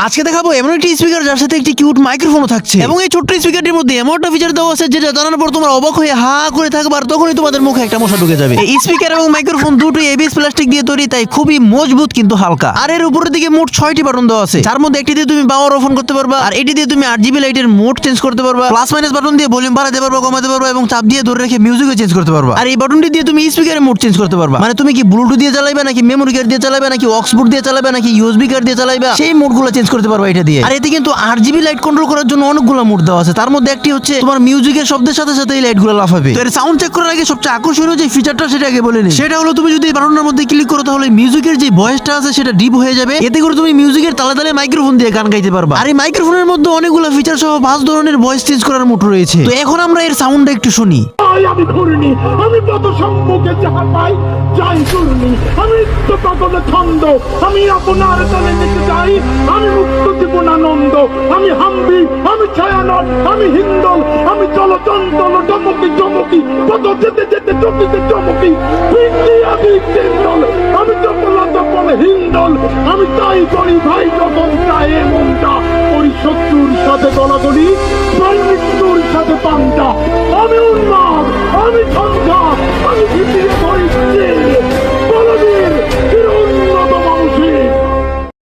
আজকে দেখাবো এমন একটি স্পিকার যার সাথে একটি কিউট মাইক্রোফোনও থাকছে এবং এই ছোট্ট স্পিকারটির মধ্যে এমন একটা ফিচার দেওয়া আছে যেটা জানার পর তোমরা অবাক হয়ে হা করে থাকবে আর তখনই তোমাদের মুখে একটা মশা ঢুকে যাবে। এই স্পিকার এবং মাইক্রোফোন দুটোই এবিএস প্লাস্টিক দিয়ে তৈরি, তাই খুবই মজবুত কিন্তু হালকা। আর এর উপরের দিকে মোট 6টি বাটন দেওয়া আছে, যার মধ্যে একটি দিয়ে তুমি পাওয়ার অফ অন করতে পারবা, আর এটি দিয়ে তুমি আরজিবি লাইটের মোড চেঞ্জ করতে পারবা, প্লাস মাইনাস বাটন দিয়ে ভলিউম বাড়াতে পারবা কমাতে পারবা এবং চাপ দিয়ে ধরে রেখে মিউজিকও চেঞ্জ করতে পারবা। আর এই বাটনটি দিয়ে তুমি স্পিকারের মোড চেঞ্জ করতে পারবা, মানে তুমি কি ব্লুটুথ দিয়ে চালাইবা নাকি মেমোরি কার্ড দিয়ে চালাইবা নাকি অক্সবোর্ড দিয়ে চালাইবা নাকি ইউএসবি কার্ড দিয়ে চালাইবা, সেই মোডগুলো চেঞ্জ করতে পারবা এটা দিয়ে। আর এতে কিন্তু আরজিবি লাইট কন্ট্রোল করার জন্য অনেকগুলো মোড দেওয়া আছে, তার মধ্যে একটি হচ্ছে তোমার মিউজিকের শব্দের সাথে সাথে এই লাইটগুলো লাফাবে। তো এর সাউন্ড চেক করার আগে সবচেয়ে আকর্ষণীয় যে ফিচারটা সেটা আগে বলে নিই, সেটা হলো তুমি যদি এই বাটনটার মধ্যে ক্লিক করো তাহলে মিউজিকের যে ভয়েসটা আছে সেটা ডিপ হয়ে যাবে, এতে করে তুমি মিউজিকের তালে তালে মাইক্রোফোন দিয়ে গান গাইতে পারবা। আর এই মাইক্রোফোনের মধ্যে অনেকগুলো ফিচার সহ 5 ধরনের ভয়েস চেঞ্জ করার মোড রয়েছে। তো এখন আমরা এর সাউন্ডটা একটু শুনি। আমি ঘুরিনি, আমি পদ সম্মুখে যাহা পাই যাই করুনি, আমি তো পাগলে ছন্দ, আমি আপনার তলে যেতে চাই, আমি মুক্ত জীবনানন্দ, আমি হাম্বি, আমি ছায়ানট, আমি হিন্দল, আমি চলচঞ্চল চমকি চমকি, পদ যেতে যেতে চকিতে চমকি, ভিন্দিয়া ভিন্দল, আমি চপলা চপল হিন্দল, আমি তাই করি ভাই যখন চায় মনটা, ওই শত্রুর সাথে গলাগলি, প্রাণ মৃত্যুর সাথে পান্তা, আমি উন্মাদ